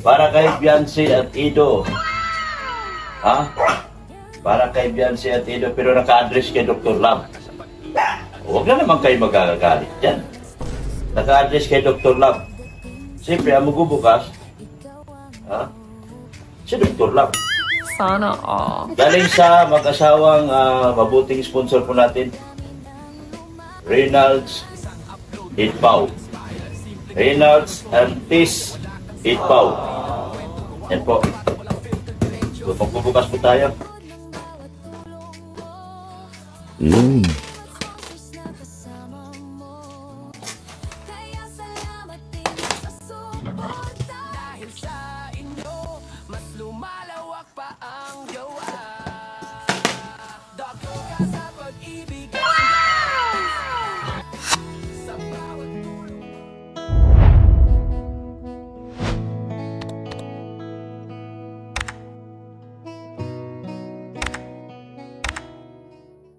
Para kay Biancy at Ido. Ha? Para kay Biancy at Ido, pero naka-address kay Dr. Love. Huwag na naman kayo magkakagalit dyan. Naka-address kay Dr. Love. Siyempre, ang magbubukas, ha? Si Dr. Love. Sana all. Galing sa mag-asawang mabuting sponsor po natin, Reynolds Itpao. Reynolds and Tis Itpao. Yan po. Magbubukas po tayo.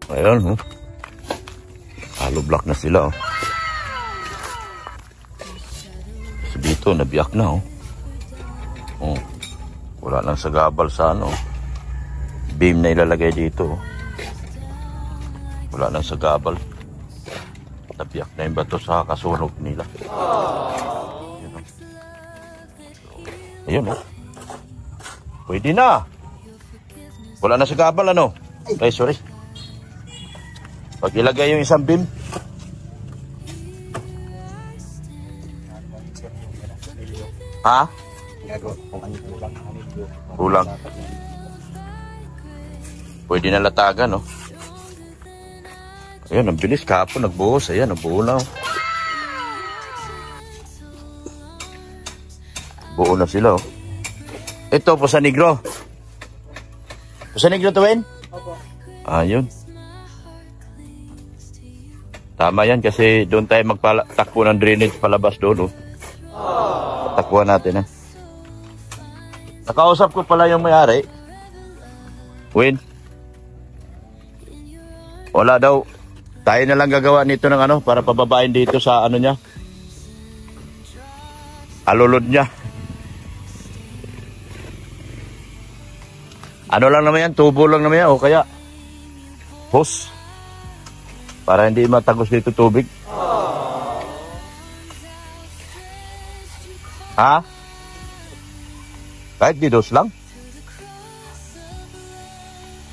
Ayan, oh. Hollow block na sila, oh. So dito, nabiyak na, oh. Oh. Wala lang sa gabal sa ano. Beam na ilalagay dito, oh. Wala lang sa gabal. Nabiyak na yung bato sa kasunog nila. Ayan, oh. Ayun, oh. Pwede na. Wala na sa gabal, ano? Ay, sorry. Pag ilagay yung isang beam. Ha? Kulang. Pwede na latagan, no? Ayan, ang bilis kahapon, nagbuhos. Ayan, nabuo na, oh. Buo na sila, oh. Ito, Pusa Negro. Pusa Negro to, Wen? Opo. Ayun. Tama yan kasi doon tayo magtakbo ng drainage palabas doon, oh. Takbuhan natin, ha. Nakausap ko pala yung may-ari. Win. Wala daw. Tayo na lang gagawa nito ng ano para pababain dito sa ano niya. Alulod niya. Ano lang naman yan? Tubo lang naman yan o kaya hose. Para hindi matagos dito tubig. Ha? Kahit didos lang.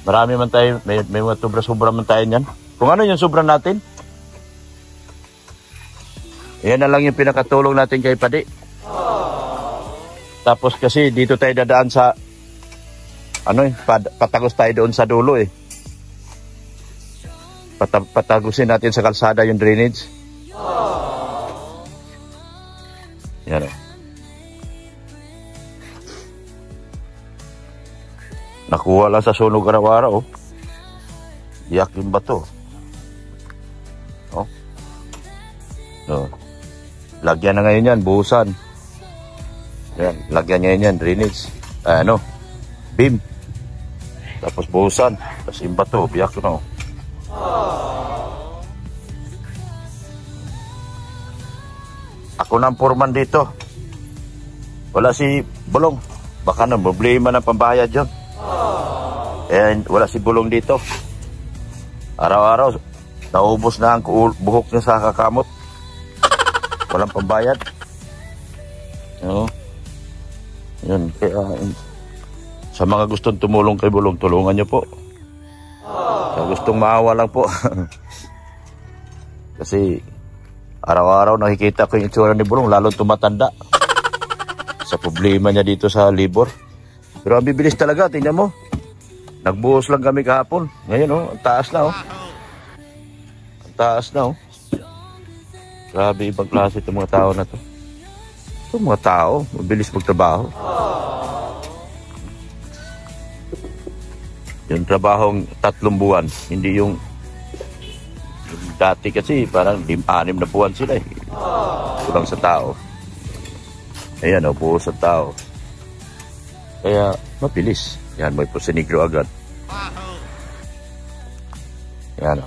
Marami man tayo, may mga sobra-sobra man tayo niyan. Kung ano yung sobra natin, yan na lang yung pinakatulong natin kay Padi. Tapos kasi dito tayo dadaan sa, ano eh, patagos tayo doon sa dulo eh. Patagusin natin sa kalsada yung drainage. Yan o. Nakuha lang sa sunog araw-araw. Oh. Iyak yung bato. Oh. No. Lagyan na ngayon yan, buhusan. Yan, lagyan ngayon yan, drainage. Ano? Beam. Tapos buhusan. Tapos yung bato, biyak na. Oh. Ako ng foreman dito. Wala si Bulong. Baka na problema ng pambayad yun. And wala si Bulong dito. Araw-araw naubos na ang buhok niya sa kakamot. Walang pambayad. No? Yun. Kaya sa mga gustong tumulong kay Bulong, tulungan niyo po. Sa gustong maawa lang po. Kasi araw-araw nakikita ko yung itsura ni Bulong, lalo tumatanda. Sa problema niya dito sa libor. Pero ang bibilis talaga, tingnan mo. Nagbuhos lang kami kahapon. Ngayon, oh, ang taas na, oh. Ang taas na, oh. Grabe, ibang klase itong mga tao na to. Itong mga tao, mabilis magtrabaho. Yung trabahong 3 buwan, hindi yung dati kasi parang 6 na buwan sila eh. Kulang sa tao. Ayan o, buhos sa tao. Kaya mabilis. Yan, may Pusa Negro agad. Yan o.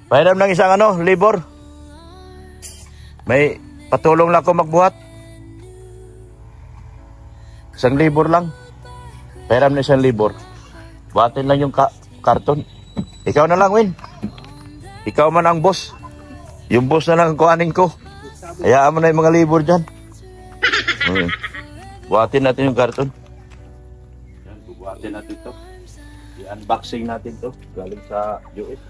Pahiram ng isang ano, labor. May Patulong lang ako magbuhat. 1,000 lang. Pairam na 1,000. Buhatin lang yung karton. Ikaw na lang, Win. Ikaw man ang boss. Yung boss na lang ang kuhanin ko. Hayaan mo na yung mga libor dyan. Buhatin natin yung karton. Yan, buhatin natin ito. I-unboxing natin to galing sa US.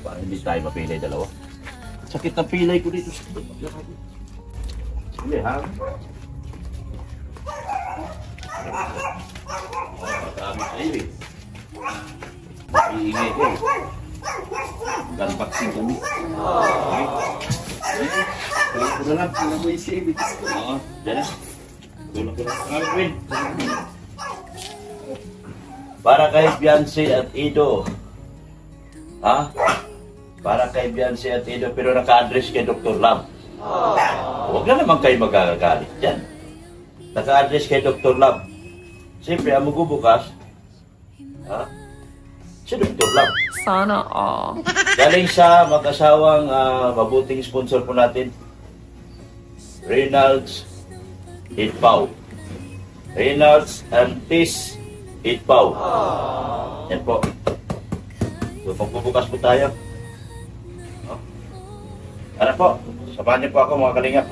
Para hindi tayo mapilay dalawa. Sakit ng pilay ko dito. Sige, ha? Dami kayo eh. Iingay ko eh. Unboxing kami. Okay. Tulog ko na lang. Tulog mo yung save. Oo, dyan na. Tulog ko na. Win. Para kay Beyonce at Ido. Ha? Para kay Beyonce at Ido, pero naka-address kay Dr. Love. Huwag na naman kayo magkakagalit dyan. Naka-address kay Dr. Love. Siyempre, ang magbubukas, ha? Si Dr. Love. Sana all. Galing sa mag-asawang mabuting sponsor po natin, Reynolds Itpao. Reynolds and Tis Itpao. Yan po. So, magbubukas po tayo. Ano po? Samahan niyo po ako mga kalingap.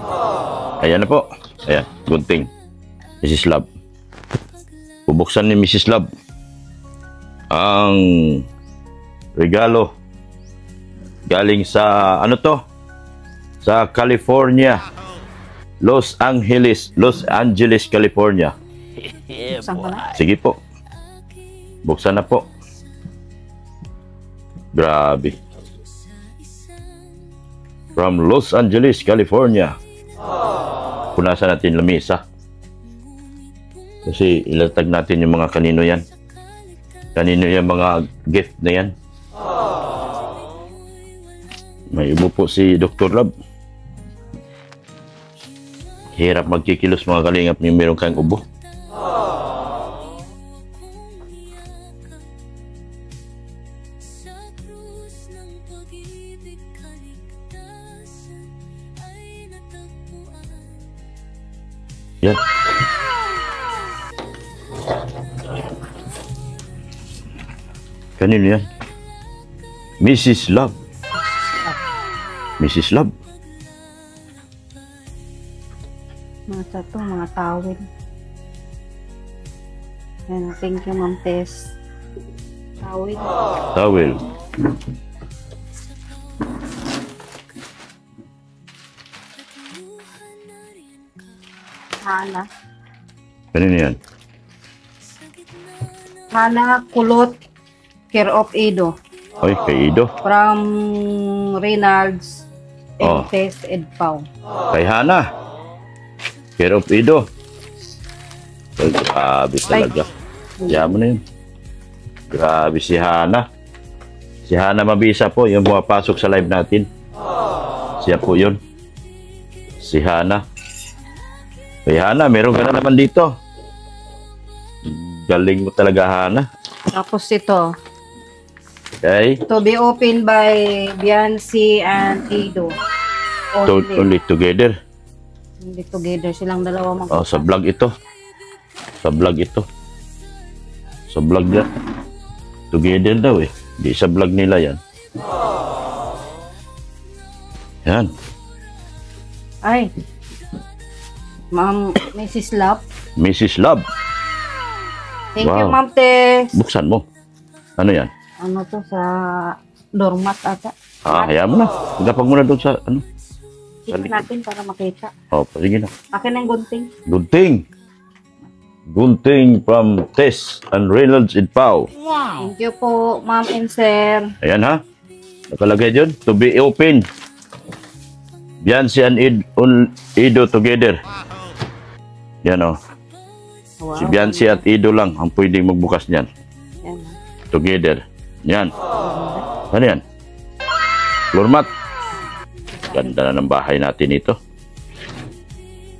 Ayan na po. Ayan, gunting. Mrs. Love. Bubuksan ni Mrs. Love ang regalo galing sa ano to? Sa California. Los Angeles, California. Sige po. Buksan na po. Grabe. From Los Angeles, California. Punasan natin lamesa. Kasi ilatag natin yung mga kanino yan. Kanino yung mga gift na yan. May ubo po si Dr. Love. Hirap magkikilos mga kalingap yung meron kang ubo. Yan. Kanino yan? Mrs. Love. Mrs. Love. Mga tato, mga tawid. Yan, thank you, Ma'am Tess. Tawid. Towel. Hana. Kanino yan? Hana Kulot, care of Ido. Oy, kay Ido. From Reynolds and Oh. Tess Edpao. Kay Hana. Care of Ido. Ay, grabe talaga. Kaya mo na yun. Grabe si Hana. Si Hana Mabisa po, yung pumapasok sa live natin. Siya po yun. Si Hana. Kay Hana, meron ka na naman dito. Galing mo talaga, Hana. Tapos ito, Okay? to be opened by Beyonce and Ido. Only together. Hindi together, silang dalawa mag- Oh, sa vlog ito. Sa vlog ito. Sa vlog niya. Together daw eh. Di sa vlog nila yan. Yan. Ay, Ma'am Mrs. Love. Mrs. Love. Thank you, Wow. Ma'am Tess. Buksan mo. Ano yan? Ano to sa doormat ata? Hayaan mo na. Gapag mo na doon sa ano. Tingnan natin para makita. Oh, sige na. Akin ang gunting. Gunting. Gunting from Tess and Reynolds Itpao. Thank you po, Ma'am and Sir. Ayan ha. Nakalagay dyan. To be open. Beyonce and Ido together. Yan o. Wow. Si Beyonce at Ido lang ang pwedeng magbukas niyan. Yan. Together. Yan. Ano yan? Floor mat. Ganda na ng bahay natin ito.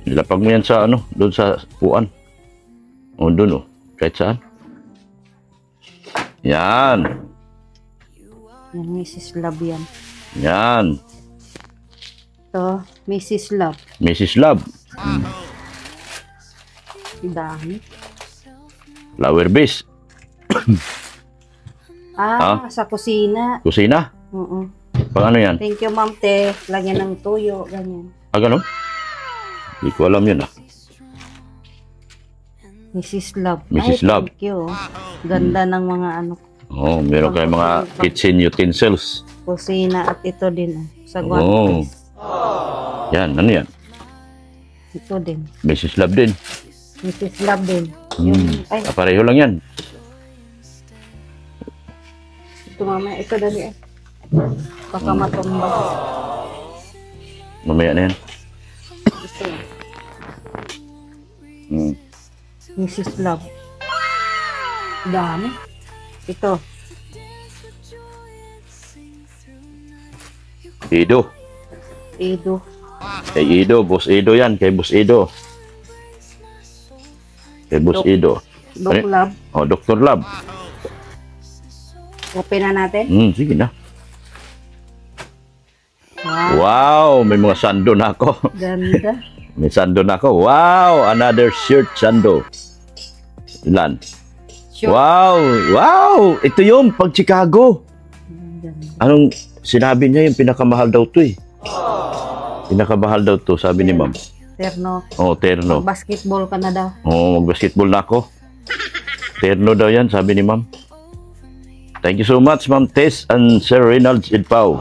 Nilapag mo yan sa ano, doon sa puan. O doon o, kahit saan. Yan. Yan, Mrs. Love yan. Yan. Ito, Mrs. Love. Mrs. Love. Dami. Flower base. Sa kusina. Kusina. Oo. Pang ano yan? Thank you, Ma'am Te. Lagyan ng tuyo, ganyan. Gano'n? Hindi ko alam yun Mrs. Love. Mrs. Love. Thank you. Ganda ng mga ano, Meron kayong mga kitchen utensils. kusina at ito din. Sa Oh. guantes. Yan, ano yan? Ito din. Mrs. Love din. Mrs. Love din. Yung, ay, Pareho lang yan. ito mamaya. Ito dali eh. Baka matumba. Mamaya na yan. Ito. Mrs. Love. Dami. Ito. Ido. Edo. Kay Ido. Boss Ido yan. Kay Boss Ido. Kay Boss Ido. Doc Love. Dr. Love. Open na natin. Sige na. Wow. Wow, may mga sando na ako. Ganda. May sando na ako. Wow, another shirt sando. Ilan? Sure. Wow, wow. Ito yung pag Chicago. Ganda. Anong sinabi niya yung pinakamahal daw to eh. Pinakamahal daw to, sabi ni ma'am. Terno. Terno. Basketball ka na daw. Mag-basketball na ako. Terno daw yan, sabi ni ma'am. Thank you so much, Ma'am Tess and Sir Reynolds Idpao.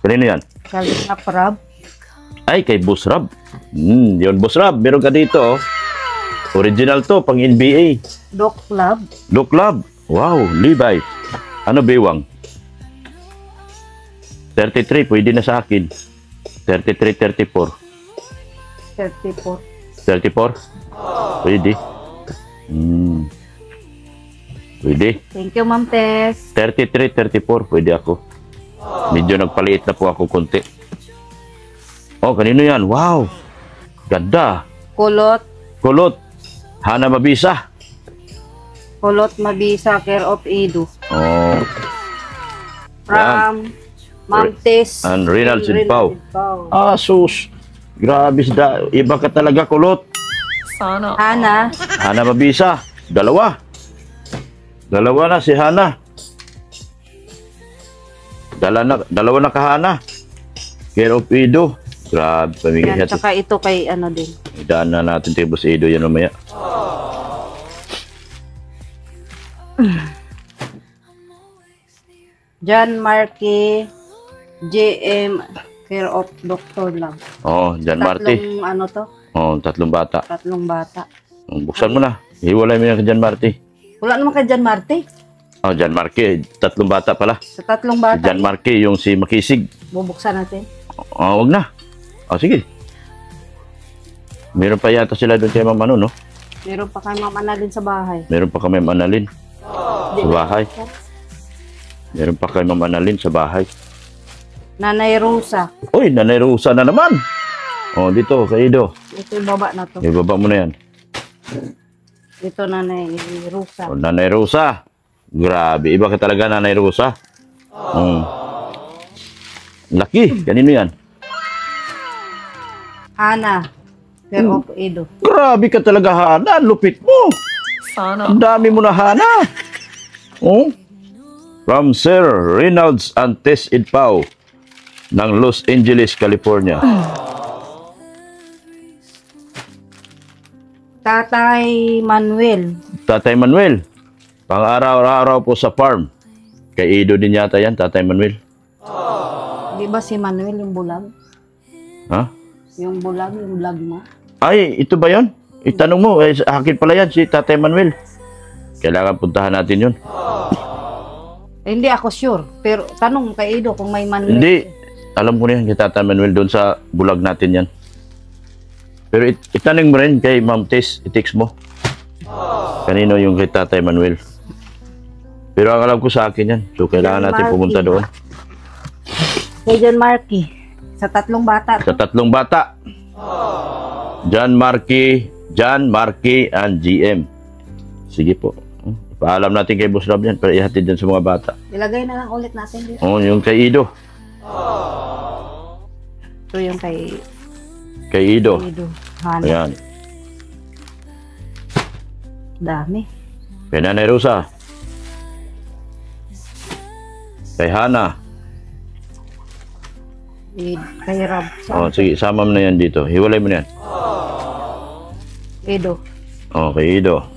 Kanino yan? Kalingap Rab. Ay, kay Boss Rab. Yun, Boss Rab, meron ka dito. Original to, pang NBA. Doc Love. Doc Love. Wow, Levi. Ano, Bewang? 33, pwede na sa akin. 33, 34. 34. 34? Pwede. Pwede. Thank you, Ma'am Tess. 33, 34, pwede ako. Medyo nagpaliit na po ako konti. Kanino yan? Wow! Ganda! Kulot. Kulot! Hana Mabisa! Kulot Mabisa, care of Edu. From Ma'am Tess. And Reynolds Idpao. Idpao. Sus! Grabe sida. Iba ka talaga, Kulot. Sana. Hana. Hana Mabisa. Dalawa na si Hana. Dalawa na kahana. Care of Edu. Grabe, pamigay. Yan, tsaka ito kay ano din. Idaan na natin kay Boss Edu yan mamaya. John Markey, JM, care of Dr. Love. John Marty. Tatlong ano to? Tatlong bata. Tatlong bata. Buksan mo na. Hiwalay mo yan kay John Marty. Wala naman kay John Marty. John Marky. Tatlong bata pala. Sa tatlong Si bata. John Marky, yung si Makisig. Bubuksan natin. Wag na. Sige. Meron pa yata sila doon kay Ma'am Ano, no? Meron pa kay Ma'am Annalyn sa bahay. Meron pa kay Ma'am Annalyn sa bahay. Meron pa kay Ma'am Annalyn sa bahay. Nanay Rosa. Uy, Nanay Rosa na naman. Dito, kay Ido. Ito yung baba na to. Ibaba mo na yan. Ito Nanay Rosa. Nanay Rosa. Grabe, iba ka talaga, Nanay Rosa. Laki, kanino yan? Hana, care of Edu. Grabe ka talaga, Hana. Lupit mo. Sana. Ang dami mo na, Hana. From Sir Reynolds and Tess Idpao ng Los Angeles, California. Tatay Manuel. Tatay Manuel. Pang-araw-araw po sa farm. Kay Ido din yata yan, Tatay Manuel. Di ba si Manuel yung bulag? Ha? Yung bulag, yung vlog mo? Ay, ito ba yun? Itanong mo, akin pala yan, si Tatay Manuel. Kailangan puntahan natin yun. Hindi ako sure. Pero tanong kay Ido kung may Manuel. Hindi. Alam ko na yan, kay Tatay Manuel doon sa bulag natin yan. Pero itanong mo rin kay Ma'am Tess, i-text mo. Kanino yung kay Tatay Manuel. Pero ang alam ko sa akin yan. So, kailangan natin pumunta doon. Kay John Markey. Sa tatlong bata. Sa tatlong bata. John Markey, and GM. Sige po. Paalam natin kay Boss Rob yan para ihatid din sa mga bata. Ilagay na lang ulit natin dito. Yung kay Ido. Ito yung kay Kay Ido. Ido. Hana. Ayan. Dami. Kay Nanay Rosa. Kay Hana. Kay Rob. Oh, sige, sama mo na yan dito. Hiwalay mo na yan. Ido. Oh, kay Ido.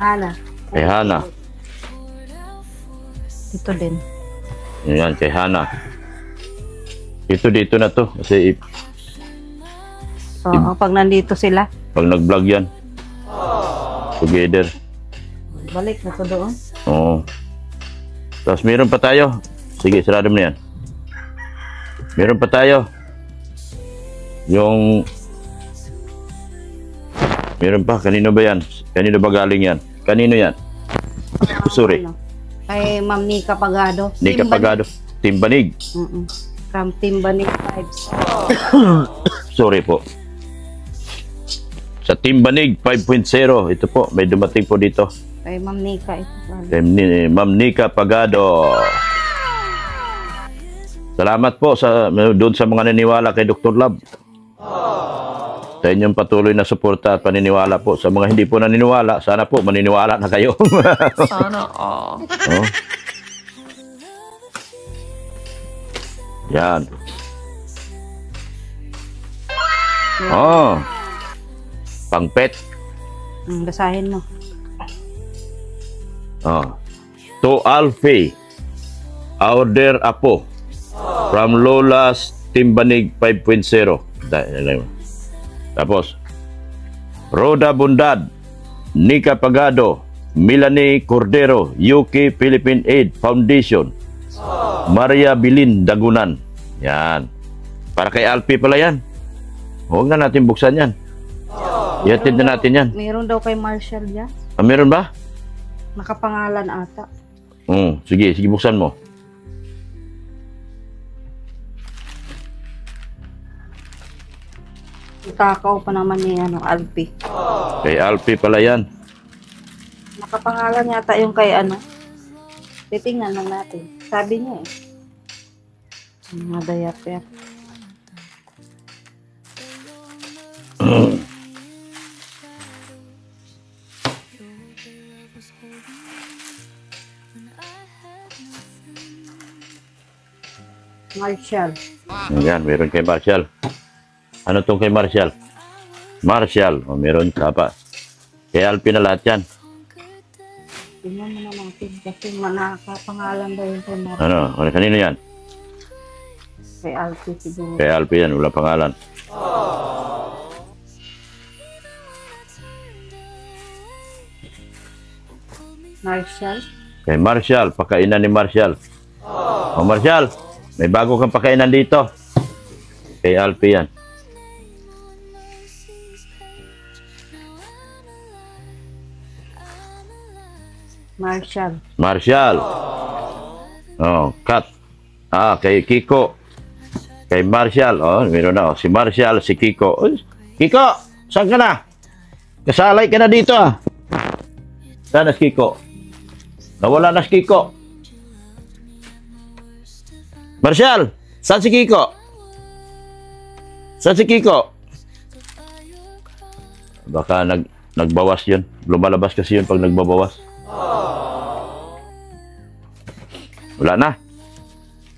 Hana. Kay Hana. Ito din. Ayan, kay Hana. Dito na to. Kasi Oo, pag nandito sila, pag nag-vlog yan. Together. balik na to doon. Oo. Tapos meron pa tayo. Sige, sarado mo na yan. Meron pa tayo. Yung... Meron pa. Kanino ba yan? Kanino ba galing yan? Kanino yan? Sorry. Ano? Kay Ma'am Nika Pagado. Nika Pagado. Timbanig. From Timbanig Vibes. Sorry po. Sa Timbanig 5.0. Ito po. May dumating po dito. Kay Ma'am Nika ito. Kay Ma'am Nika Pagado. Salamat po doon sa mga naniniwala kay Dr. Love. Sa inyong patuloy na suporta at paniniwala po. Sa mga hindi po naniniwala, sana po maniniwala na kayo. Sana all. Oh. Yan. Oh. Pangpet. Basahin mo. Oh. To Alfie. Order Apo. From Lola's Timbanig 5.0. Tapos, Roda Bundad, Nika Pagado, Melanie Cordero, UK Philippine Aid Foundation, Maria Bilin Dagunan. Yan. Para kay Alfie pala yan. Huwag na natin buksan yan. Ihatid na natin yan. Meron daw kay Marshall yan. Ah, meron ba? Nakapangalan ata. Sige, buksan mo. Takaw pa naman ni Alfie. Kay Alfie pala yan. Nakapangalan yata yung kay Titingnan lang natin. Sabi niya eh. Mga dayap-yap. Marshall. Yan, meron kay Marshall. Ano tong kay Marshall? Marshall. O, meron ka pa. Kay Alfie na lahat yan. Tingnan mo na natin kasi nakapangalan daw yung kay Marshall. Ano? Kanino yan? Kay Alfie siguro. Kay Alfie yan. Wala pangalan. Marshall. Kay Marshall. Pakainan ni Marshall. O, Marshall. May bago kang pakainan dito. Kay Alfie yan. Marshall. Marshall. Oh, Kat. Kay Kiko. Kay Marshall. Oh, meron na. Si Marshall, si Kiko. Kiko, saan ka na? Kasalay ka na dito ah. Saan na si Kiko? Nawala na si Kiko. Marshall, saan si Kiko? Saan si Kiko? Baka nagbawas yun. Lumalabas kasi yun pag nagbabawas. Wala na.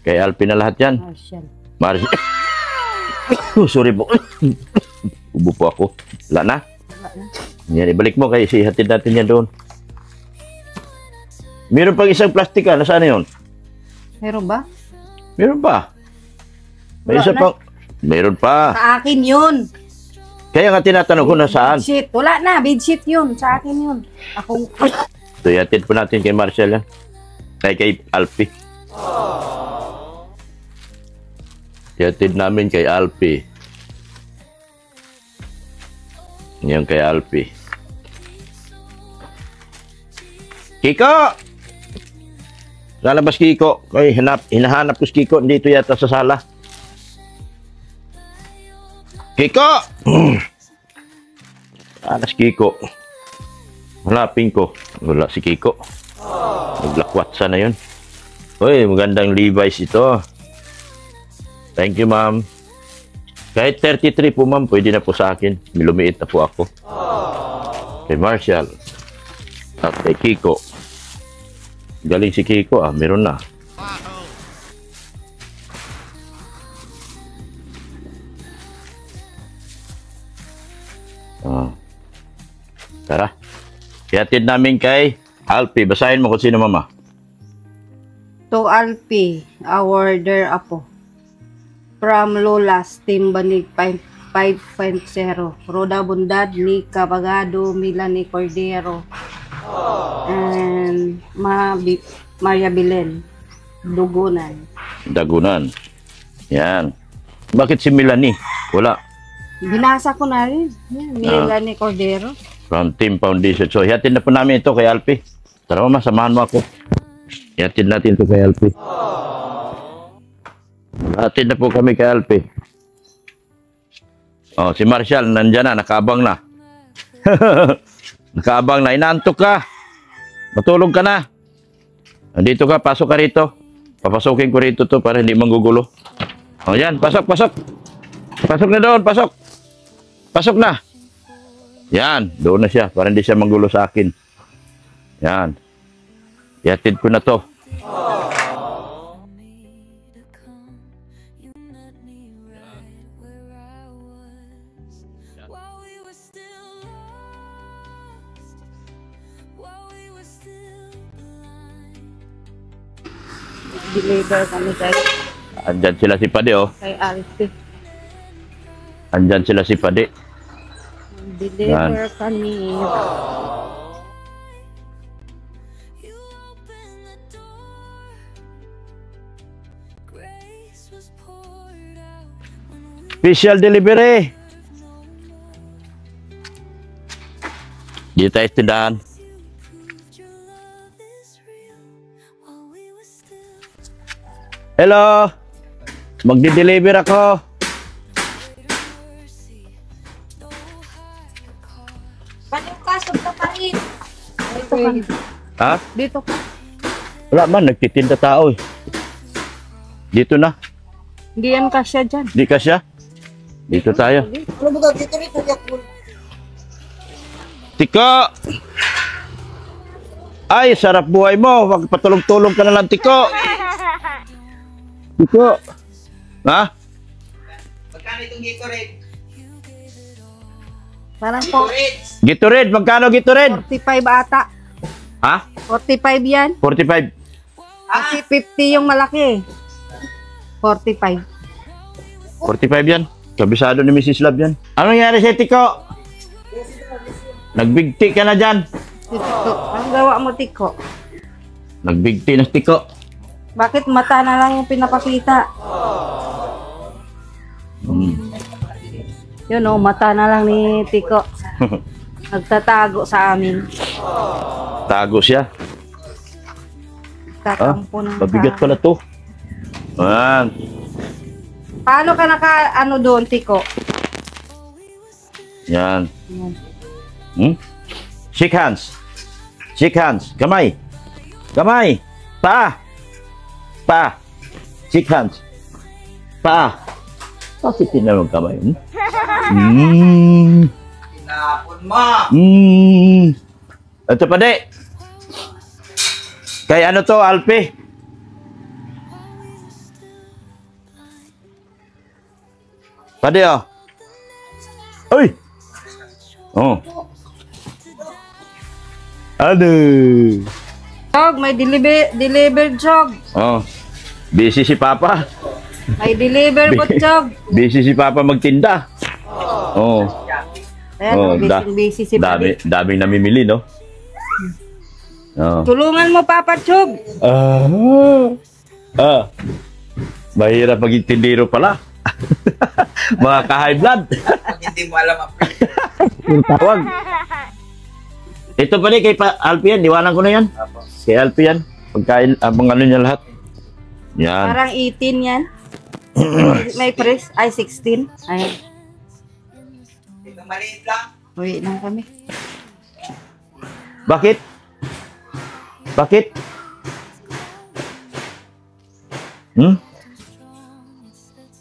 Kay Alfie na lahat yan. Marshall. Sorry po. Ubo po ako. Wala na. Yan, ibalik mo kay ihatid natin yan doon. Meron pang isang plastika. Nasaan na yun? Meron ba? Meron pa. May isa pang... Meron pa. Sa akin yun. Kaya nga tinatanong ko na saan. Bedsheet. Wala na. Bedsheet yun. Sa akin yun. Akong... So, ihatid po natin kay Marshall yan. Kay Alfie. Ihatid namin kay Alfie. Yan kay Alfie. Kiko! Lalabas Kiko. Ay, hinahanap ko si Kiko. Dito yata sa sala. Kiko! Alas Kiko. Hanapin ko. Wala si Kiko. Naglakwatsa na yun. Uy, magandang Levi's ito. Thank you, ma'am. Kahit 33 po, ma'am, pwede na po sa akin. Lumiit na po ako. Kay Marshall. At kay Kiko. Galing si Kiko, meron na. Tara. Ihatid namin kay Alpi. Basahin mo kung sino, mama. To Alpi, our dear apo. From Lolas, Team Banig 5.0. Roda Bundad, Nika Bagado, Milani Cordero. And Maria Belen. Dugunan. Dagunan. Yan. Bakit si Milani? Wala. Binasa ko na rin. Yan, Milani Cordero. From Team Foundation. So, ihatid na po namin ito kay Alpi. Tara, mama, samahan mo ako. Ihatid natin ito kay Alpi. Ihatid na po kami kay Alpi. Oh, si Marshall, nandyan na, nakaabang na. Nakaabang na. Inaantok ka. Matulog ka na. Nandito ka, pasok ka rito. Papasukin ko rito to para hindi manggugulo. O yan, pasok, pasok. Pasok na doon, pasok. Pasok na. Yan, doon na siya para hindi siya manggulo sa akin. Yan. Ihatid ko na to. Deliver kami kay Andyan sila si Pade, oh. kay Alpi. Andyan sila si Pade. Deliver kami. Special delivery. Dito tayo tindahan. Hello. Magdi-deliver ako. Paano pasok ka pa rin? Ha? Dito ka. Wala man, nagtitinda tao eh. Dito na. Hindi yan kasya dyan. Di ka siya? Dito tayo. Tiko! Ay, sarap buhay mo. Magpatulong-tulong ka na lang, Tiko. Tiko. Ha? Magkano itong Gatorade? Parang po, Gatorade, magkano Gatorade? 45 ata. Ha? 45 yan. 45. Kasi 50 yung malaki. 45. 45 yan. Kabisado ni Mrs. Love yan. Ano nangyari sa Tiko? Nagbigti ka na dyan. Tiko. Ang gawa mo, Tiko? Nagbigti na Tiko. Bakit mata na lang yung pinapakita? Yun o, mata na lang ni Tiko. Nagtatago sa amin. Tago siya. Tatampo ng Mabigat pala to. Ayan. Paano ka ano doon, Tiko? Yan. Yan. Shake hands. Shake hands. Kamay. Kamay. Pa. Pa. Shake hands. Pa. Bakit tinawag kamay? Tinapon mo! Ito pa di. Kay ano to, Alpi? Pade, oh. Uy! Oh. Aduh. Jog, may deliver jog. Oh. Busy si Papa. May deliver po jog. Busy si Papa magtinda. Oh. Ayan, busy si Padi. Daming namimili, no? Oh. Tulungan mo, Papa Chog. Mahirap maging tindero pala. Mga ka-high blood. Pag hindi mo alam ang Yung tawag. Ito pa rin kay Alpi yan. Iwanan ko na yan. Kay Alpi yan. Pagkain, abang ano niya lahat. Yan. Parang 18 yan. May press. Ay, 16. Ayan. Itong maliit lang. Uwi lang kami. Bakit? Bakit? Hmm?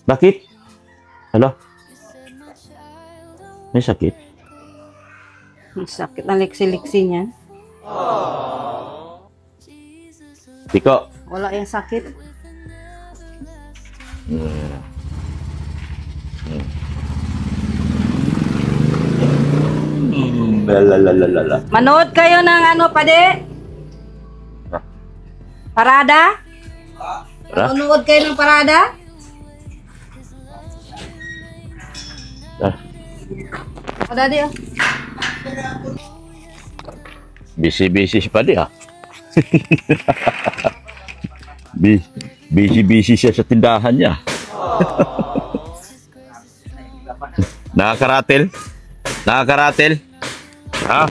Bakit? Hello? May sakit? Ang sakit ng liksi-liksi niyan. Tiko. Wala yung sakit. Lalalala. Manood kayo ng ano, pade? Parada? Tara. Manood kayo ng parada? O, daddy, oh. Busy-busy si Padi, ha? Busy-busy siya sa tindahan niya. Nakakaratel? Nakakaratel? Ha?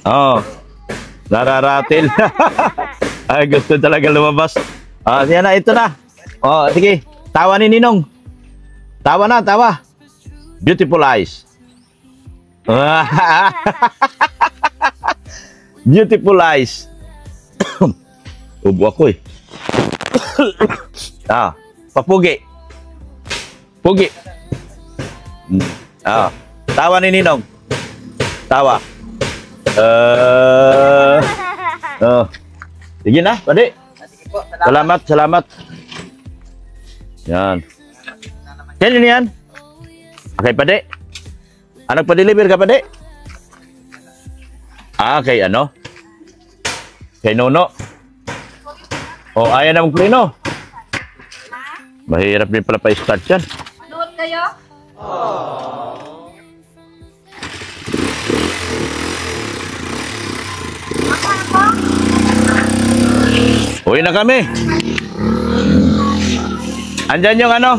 Oo. Nararatel. Ay, gusto talaga lumabas. Ah, yan na, ito na. Oh, sige. Tawa ni Ninong. Tawa na, tawa. Beautiful eyes. Beautiful eyes. Ubo ako eh. Papugi. Pugi. Tawa ni Ninong. Tawa. Sige na, Padi. Sige po, salamat. Salamat. Yan. Yan yan. Okay, Padi. Anong pa-deliver ka, Padi? Kay ano? Kay Nono. Oh, ayaw na mong plino. Mahirap din pala pa-start yan. Manood kayo? Uwi na kami. Andyan yung ano,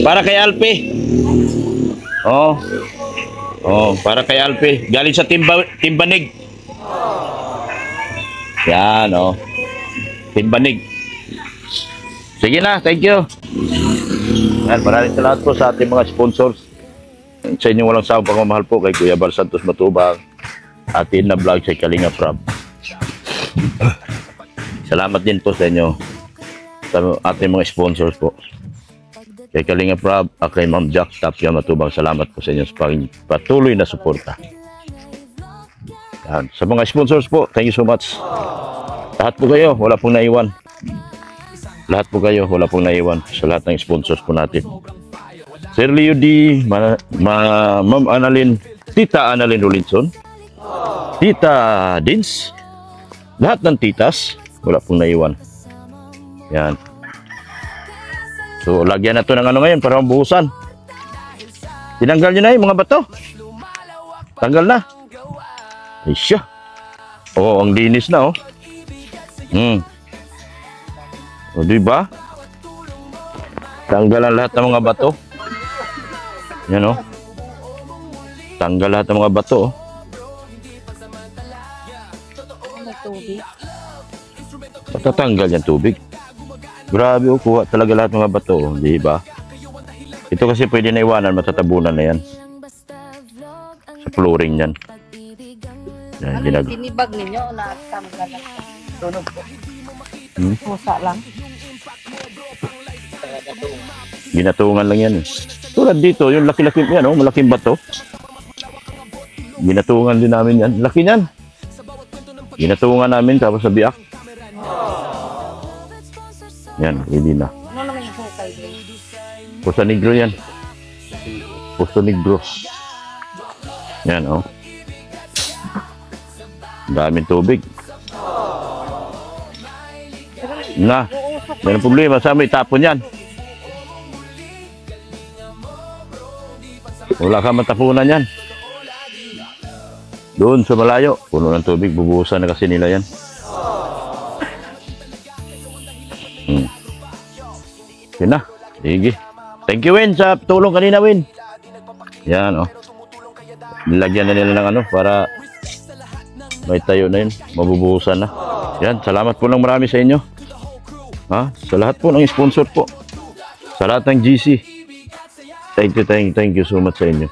para kay Alpi. Oh. Oh, para kay Alpi. Galing sa Timbanig. Yan, oh. Timbanig. Sige na, thank you. Yan, maraming salamat po sa ating mga sponsors. Sa inyong walang sawang pagmamahal po kay Kuya Bal Santos Matubang. Atin na vlog sa Kalinga Prab. Salamat din po sa inyo. Sa ating mga sponsors po. Kay Kalinga Prab, kay Ma'am Jack Tapia Matubang, salamat po sa inyo sa patuloy na suporta. Yan. Sa mga sponsors po, thank you so much. Lahat po kayo, wala pong naiwan. Lahat po kayo, wala pong naiwan sa lahat ng sponsors po natin. Sir Leo D, Ma'am Annalyn, Tita Annalyn Rolinson, Tita Dins, lahat ng titas, wala pong naiwan. Yan. So, lagyan na ito ng ano ngayon para mabuhusan. Tinanggal nyo na yung mga bato. Tanggal na. Ay siya. Oh, ang linis na, oh. O, diba? Tanggal ang lahat ng mga bato. Yan, oh. Tanggal lahat ng mga bato, oh. Tubig. Matatanggal yan tubig. Grabe, oh, kuha talaga lahat ng mga bato, oh, di ba? Ito kasi pwede na iwanan, matatabunan na yan. Sa flooring yan. Yan, Ano yung tinibag ninyo na tanggal lang? Tunog po. Pusa lang. Ginatungan lang yan. Tulad dito, yung laki-laki yan, oh, malaking bato. Ginatungan din namin yan. Laki yan. Ginatungan namin tapos sa biak. Yan, hindi na. Ano naman yung hukay din? Puso Negro yan. Puso Negro. Yan, oh. Daming tubig. Na, may problema sa may tapon yan. Wala ka matapunan yan. Doon sa malayo, puno ng tubig, bubuhusan na kasi nila yan. Yun na, sige. Thank you, Win, sa tulong kanina, Win. Yan, oh. Nilagyan na nila ng ano, para may tayo na yun, mabubuhusan na. Yan, salamat po ng marami sa inyo. Ha? Sa lahat po ng sponsor po. Sa lahat ng GC. Thank you so much sa inyo.